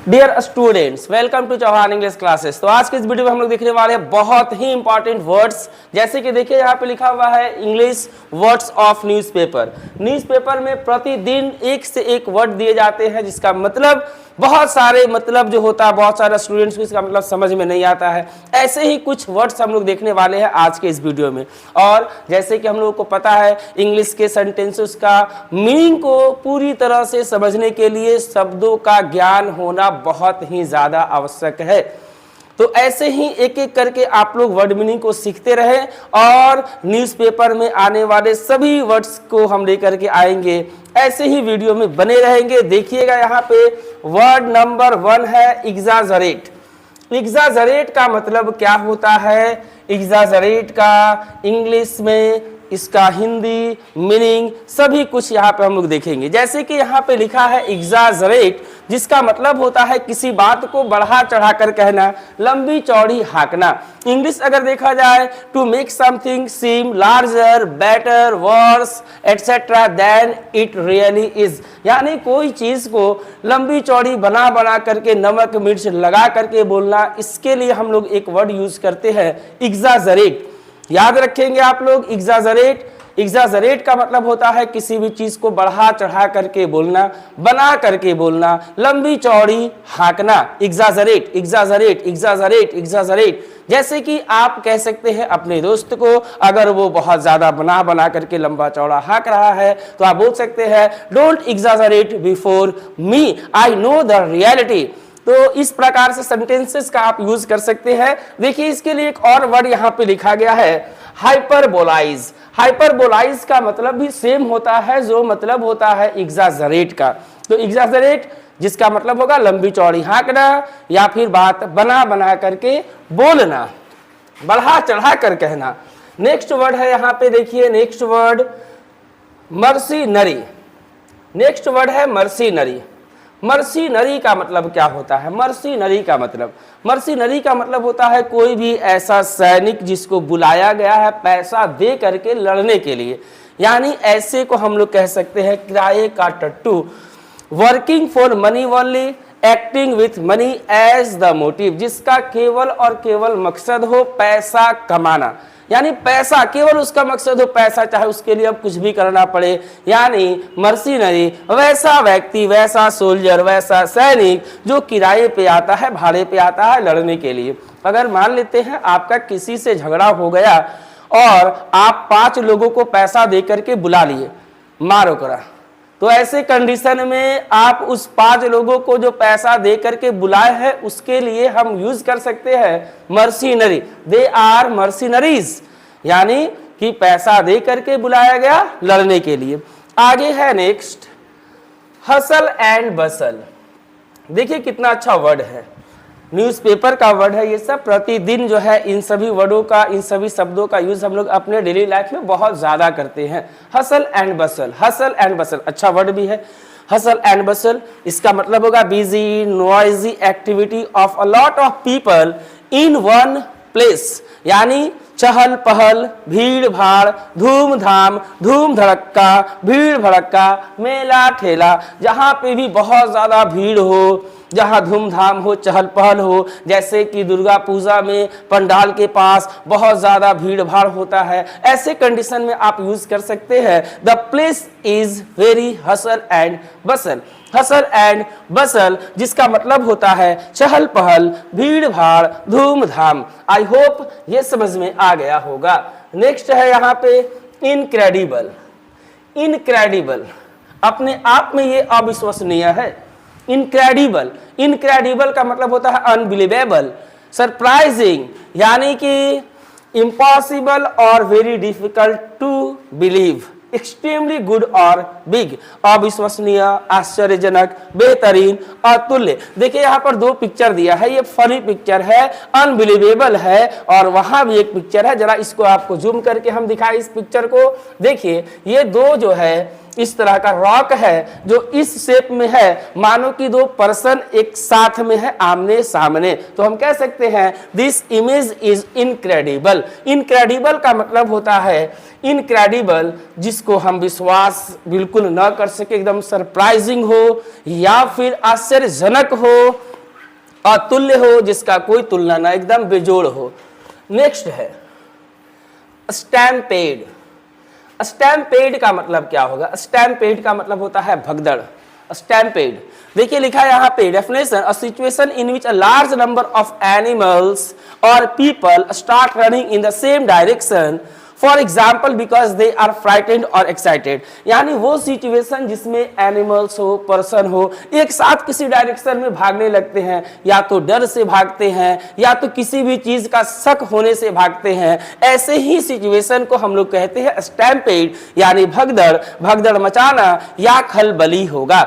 Dear students, welcome to Chauhan English classes. तो आज के इस वीडियो में हम लोग देखने वाले हैं बहुत ही इंपॉर्टेंट वर्ड्स। जैसे कि देखिए यहाँ पे लिखा हुआ है English words of newspaper. Newspaper में प्रतिदिन एक से एक वर्ड दिए जाते हैं जिसका मतलब बहुत सारे मतलब जो होता है बहुत सारे स्टूडेंट्स को इसका मतलब समझ में नहीं आता है। ऐसे ही कुछ वर्ड्स हम लोग देखने वाले हैं आज के इस वीडियो में। और जैसे कि हम लोगों को पता है इंग्लिश के सेंटेंसेस का मीनिंग को पूरी तरह से समझने के लिए शब्दों का ज्ञान होना बहुत ही ज़्यादा आवश्यक है। तो ऐसे ही एक एक करके आप लोग वर्ड मीनिंग को सीखते रहे और न्यूज़पेपर में आने वाले सभी वर्ड्स को हम लेकर के आएंगे। ऐसे ही वीडियो में बने रहेंगे। देखिएगा यहाँ पे वर्ड नंबर 1 है एग्जाजरेट। एग्जाजरेट का मतलब क्या होता है? एग्जाजरेट का इंग्लिश में इसका हिंदी मीनिंग सभी कुछ यहाँ पे हम लोग देखेंगे। जैसे कि यहाँ पे लिखा है एग्जाजरेट, जिसका मतलब होता है किसी बात को बढ़ा चढ़ा कर कहना, लंबी चौड़ी हाँकना। इंग्लिश अगर देखा जाए to make something seem larger, better, worse etcetera than it really is, यानी कोई चीज को लंबी चौड़ी बना बना करके नमक मिर्च लगा करके बोलना। इसके लिए हम लोग एक वर्ड यूज करते हैं एग्जाजरेट। याद रखेंगे आप लोग एग्जाजरेट। एग्जाजरेट का मतलब होता है किसी भी चीज को बढ़ा चढ़ा करके बोलना, बना करके बोलना, लंबी चौड़ी हाँकना। Exaggerate exaggerate exaggerate exaggerate. जैसे कि आप कह सकते हैं अपने दोस्त को, अगर वो बहुत ज्यादा बना बना करके लंबा चौड़ा हाँक रहा है तो आप बोल सकते हैं don't exaggerate before me, I know the reality. तो इस प्रकार से सेंटेंसेस का आप यूज कर सकते हैं। देखिए इसके लिए एक और वर्ड यहाँ पे लिखा गया है हाइपरबोलाइज। हाइपरबोलाइज का मतलब भी सेम होता है जो मतलब होता है एग्जाजरेट का। तो एग्जाजरेट जिसका मतलब होगा लंबी चौड़ी हाँकना या फिर बात बना बना करके बोलना, बढ़ा चढ़ा कर कहना। नेक्स्ट वर्ड है यहाँ पे देखिए, नेक्स्ट वर्ड मर्सीनरी। नेक्स्ट वर्ड है मर्सीनरी। मर्सीनरी का मतलब क्या होता है? मर्सीनरी का मतलब होता है कोई भी ऐसा सैनिक जिसको बुलाया गया है पैसा दे करके लड़ने के लिए, यानी ऐसे को हम लोग कह सकते हैं किराए का टट्टू। Working for money only, acting with money as the motive, जिसका केवल और केवल मकसद हो पैसा कमाना, यानी पैसा केवल उसका मकसद हो पैसा, चाहे उसके लिए अब कुछ भी करना पड़े। यानी मर्सीनरी वैसा व्यक्ति, वैसा सोल्जर, वैसा सैनिक जो किराए पे आता है, भाड़े पे आता है लड़ने के लिए। अगर मान लेते हैं आपका किसी से झगड़ा हो गया और आप 5 लोगों को पैसा दे करके बुला लिए, मारो करा, तो ऐसे कंडीशन में आप उस 5 लोगों को जो पैसा दे करके बुलाए हैं उसके लिए हम यूज कर सकते हैं मर्सीनरी। दे आर मर्सीनरीज, यानी कि पैसा दे करके बुलाया गया लड़ने के लिए। आगे है नेक्स्ट हसल एंड बसल। देखिए कितना अच्छा वर्ड है, न्यूज़पेपर का वर्ड है ये सब। प्रतिदिन जो है इन सभी वर्डों का, इन सभी शब्दों का यूज हम लोग अपने डेली लाइफ में बहुत ज्यादा करते हैं। Hustle and Bansal, hustle and बसल अच्छा वर्ड भी है। हसल एंड बसल इसका मतलब होगा busy noisy activity of a lot of people in one place, यानी चहल पहल, भीड़ भाड़, धूमधाम, धूम धड़क्का, भीड़ भड़क्का, मेला ठेला, जहाँ पे भी बहुत ज्यादा भीड़ हो, जहाँ धूमधाम हो, चहल पहल हो। जैसे कि दुर्गा पूजा में पंडाल के पास बहुत ज्यादा भीड़ भाड़ होता है, ऐसे कंडीशन में आप यूज कर सकते हैं the place is very hustle and Bansal. Hustle and बसल जिसका मतलब होता है चहल पहल, भीड़ भाड़, धूमधाम। आई होप ये समझ में आ गया होगा। नेक्स्ट है यहाँ पे इनक्रेडिबल। इनक्रेडिबल अपने आप में ये अविश्वसनीय है। इनक्रेडिबल, इनक्रेडिबल का मतलब होता है अनबिलीवेबल, सरप्राइजिंग, यानी कि इम्पॉसिबल और very difficult to believe, extremely good और बिग, अविश्वसनीय, आश्चर्यजनक, बेहतरीन, अतुल्य। देखिए यहाँ पर 2 पिक्चर दिया है, ये फनी पिक्चर है, अनबिलीवेबल है, और वहां भी एक पिक्चर है। जरा इसको आपको जूम करके हम दिखाएं इस पिक्चर को। देखिए ये 2 जो है इस तरह का रॉक है जो इस शेप में है, मानो कि 2 पर्सन एक साथ में है आमने सामने। तो हम कह सकते हैं this image is incredible. Incredible का मतलब होता है इनक्रेडिबल जिसको हम विश्वास बिल्कुल न कर सके, एकदम सरप्राइजिंग हो या फिर आश्चर्यजनक हो, अतुल्य हो, जिसका कोई तुलना ना, एकदम बेजोड़ हो। नेक्स्ट है स्टैम्पेड। स्टैम्पेड का मतलब क्या होगा? स्टैम्पेड का मतलब होता है भगदड़। स्टैम्पेड देखिए लिखा है यहाँ पे definition, a situation in which a large number of animals और people start running in the same direction for example because they are frightened और एक्साइटेड। यानी वो सिचुएशन जिसमें एनिमल्स हो, पर्सन हो, एक साथ किसी डायरेक्शन में भागने लगते हैं, या तो डर से भागते हैं या तो किसी भी चीज का शक होने से भागते हैं, ऐसे ही सिचुएशन को हम लोग कहते हैं स्टैम्पेड, यानी भगदड़, भगदड़ मचाना या खलबली होगा।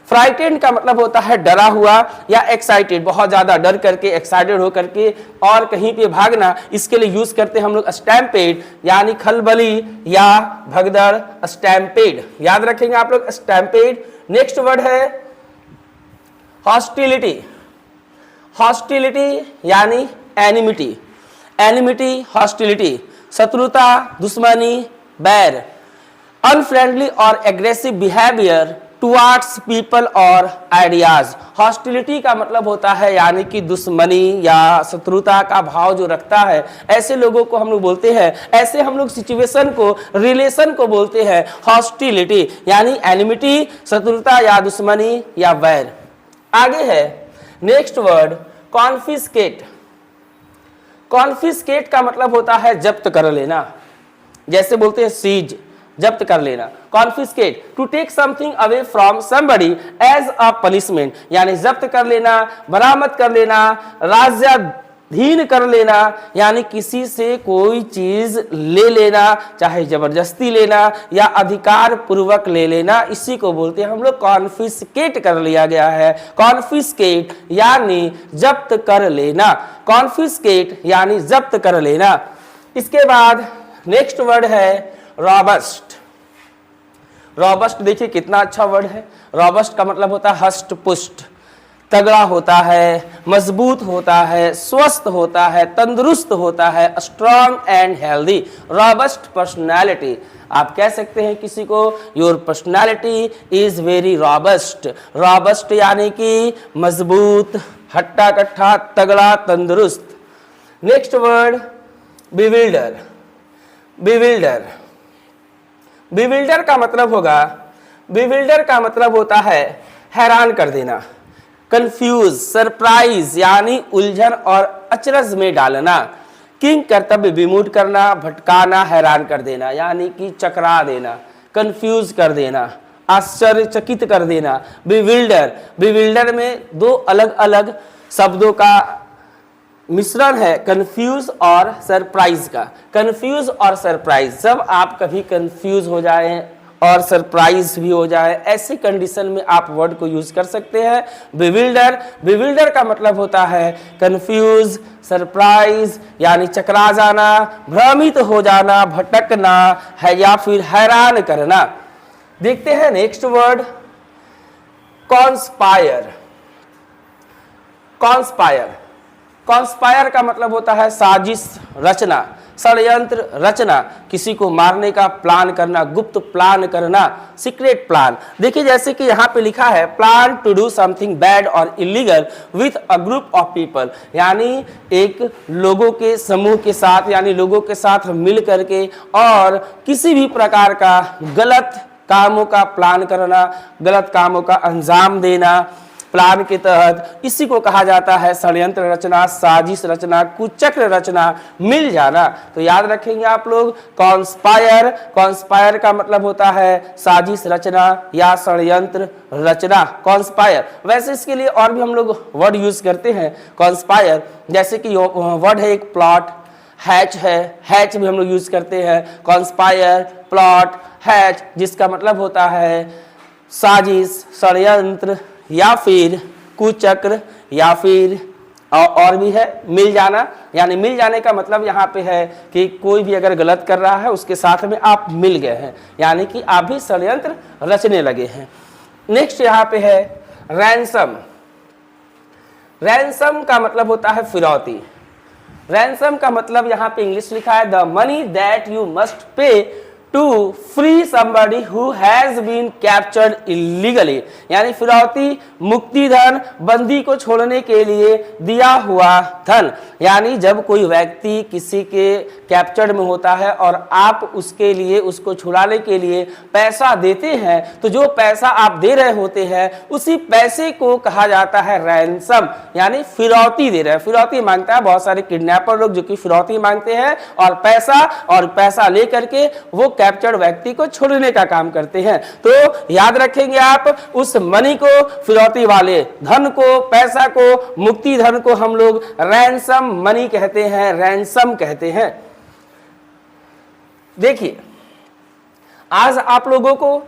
फ्राइटेंड का मतलब होता है डरा हुआ, या एक्साइटेड बहुत ज्यादा डर करके, एक्साइटेड हो करके और कहीं पे भागना, इसके लिए यूज करते हैं हम लोग स्टैम्पेड, यानी खलबली या भगदड़। स्टैम्पेड याद रखेंगे आप लोग, स्टैम्पेड। नेक्स्ट वर्ड है हॉस्टिलिटी। हॉस्टिलिटी यानी एनिमिटी। एनिमिटी, हॉस्टिलिटी, शत्रुता, दुश्मनी, बैर। अनफ्रेंडली और एग्रेसिव बिहेवियर टुवार्ड्स पीपल और आइडियाज। हॉस्टिलिटी का मतलब होता है यानी कि दुश्मनी या शत्रुता का भाव जो रखता है, ऐसे लोगों को हम लोग बोलते हैं, ऐसे हम लोग सिचुएशन को, रिलेशन को बोलते हैं हॉस्टिलिटी, यानी एनिमिटी, शत्रुता या दुश्मनी या वैर। आगे है नेक्स्ट वर्ड कॉन्फिस्केट। कॉन्फिस्केट का मतलब होता है जब्त कर लेना, जैसे बोलते हैं सीज, जब्त कर लेना। Confiscate, to take something away from somebody as a punishment, यानी जब्त कर लेना, बरामद कर लेना, राज्याधीन कर लेना, यानी किसी से कोई चीज ले लेना, चाहे जबरदस्ती लेना या अधिकार पूर्वक ले लेना, इसी को बोलते हैं हम लोग कॉन्फिस्केट कर लिया गया है। कॉन्फिस्केट यानी जब्त कर लेना, कॉन्फिस्केट यानी जब्त कर लेना। इसके बाद नेक्स्ट वर्ड है रॉबस्ट। रॉबस्ट देखिए कितना अच्छा वर्ड है। रॉबस्ट का मतलब होता है हष्ट पुष्ट, तगड़ा होता है, मजबूत होता है, स्वस्थ होता है, तंदुरुस्त होता है, strong and healthy. Robust personality, आप कह सकते हैं किसी को your personality is very robust. Robust यानी कि मजबूत, हट्टा कट्ठा, तगड़ा, तंदुरुस्त। Next word bewilder. Bewilder, bewilder का मतलब होगा, बिविल्डर का मतलब होता है हैरान कर देना, कंफ्यूज, सरप्राइज यानी उलझन और अचरज में डालना। किंग कर्तव्य विमूढ़ करना, भटकाना, हैरान कर देना, यानी कि चकरा देना, कंफ्यूज कर देना, आश्चर्यचकित कर देना। बिविल्डर, बिविल्डर में दो अलग अलग शब्दों का मिश्रण है, कंफ्यूज और सरप्राइज का। कंफ्यूज और सरप्राइज, जब आप कभी कंफ्यूज हो जाए और सरप्राइज भी हो जाए, ऐसी कंडीशन में आप वर्ड को यूज कर सकते हैं बिविल्डर। बिविल्डर का मतलब होता है कंफ्यूज, सरप्राइज यानी चकरा जाना, भ्रमित हो जाना, भटकना है या फिर हैरान करना। देखते हैं next word conspire. Conspire, conspire का मतलब होता है साजिश रचना, षड्यंत्र रचना, किसी को मारने का प्लान करना, गुप्त प्लान करना, सीक्रेट प्लान। देखिए जैसे कि यहाँ पे लिखा है plan to do something bad और illegal with a group of people, यानी एक लोगों के समूह के साथ, यानी लोगों के साथ मिल करके और किसी भी प्रकार का गलत कामों का प्लान करना, गलत कामों का अंजाम देना प्लान के तहत, इसी को कहा जाता है षड्यंत्र रचना, साजिश रचना, कुचक्र रचना, मिल जाना। तो याद रखेंगे आप लोग कॉन्स्पायर। कॉन्स्पायर का मतलब होता है साजिश रचना या षड्यंत्र रचना, कॉन्स्पायर। वैसे इसके लिए और भी हम लोग वर्ड यूज करते हैं कॉन्स्पायर, जैसे कि वर्ड है एक प्लॉट, हैच है, हैच भी हम लोग यूज करते हैं। कॉन्स्पायर, प्लॉट, हैच, जिसका मतलब होता है साजिश, षड्यंत्र या फिर कुचक्र या फिर और भी है मिल जाना। यानी मिल जाने का मतलब यहाँ पे है कि कोई भी अगर गलत कर रहा है उसके साथ में आप मिल गए हैं, यानी कि आप भी षड्यंत्र रचने लगे हैं। नेक्स्ट यहाँ पे है रैंसम। रैंसम का मतलब होता है फिरौती। रैंसम का मतलब यहाँ पे इंग्लिश लिखा है the money that you must pay to free somebody who has been captured illegally, यानी फिरौती मुक्ति धन बंदी को छोड़ने के लिए दिया हुआ धन। यानी जब कोई व्यक्ति किसी के कैप्चर्ड में होता है और आप उसके लिए उसको छुड़ाने के लिए पैसा देते हैं, तो जो पैसा आप दे रहे होते हैं उसी पैसे को कहा जाता है रैंसम, यानी फिरौती दे रहे हैं, फिरौती मांगता है। बहुत सारे किडनैपर लोग जो कि फिरौती मांगते हैं और पैसा लेकर के वो कैप्चर्ड व्यक्ति को छोड़ने का काम करते हैं। तो याद रखेंगे आप, उस मनी को, फिरौती वाले धन को, पैसा को, मुक्ति धन को हम लोग रैंसम मनी कहते हैं, रैंसम कहते हैं। देखिए, आज आप लोगों को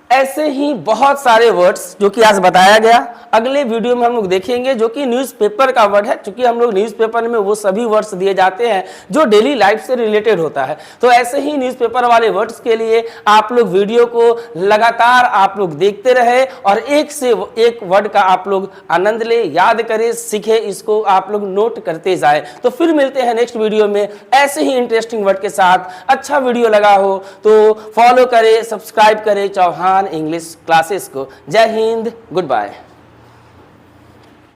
ऐसे ही बहुत सारे वर्ड्स जो कि आज बताया गया, अगले वीडियो में हम लोग देखेंगे, जो कि न्यूज़पेपर का वर्ड है। क्योंकि हम लोग न्यूज़पेपर में वो सभी वर्ड्स दिए जाते हैं जो डेली लाइफ से रिलेटेड होता है। तो ऐसे ही न्यूज़पेपर वाले वर्ड्स के लिए आप लोग वीडियो को लगातार आप लोग देखते रहे और एक से एक वर्ड का आप लोग आनंद ले, याद करें, सीखे, इसको आप लोग नोट करते जाए। तो फिर मिलते हैं नेक्स्ट वीडियो में ऐसे ही इंटरेस्टिंग वर्ड के साथ। अच्छा वीडियो लगा हो तो फॉलो करें, सब्सक्राइब करें चौहान इंग्लिश क्लासेस को। जय हिंद, गुड बाय।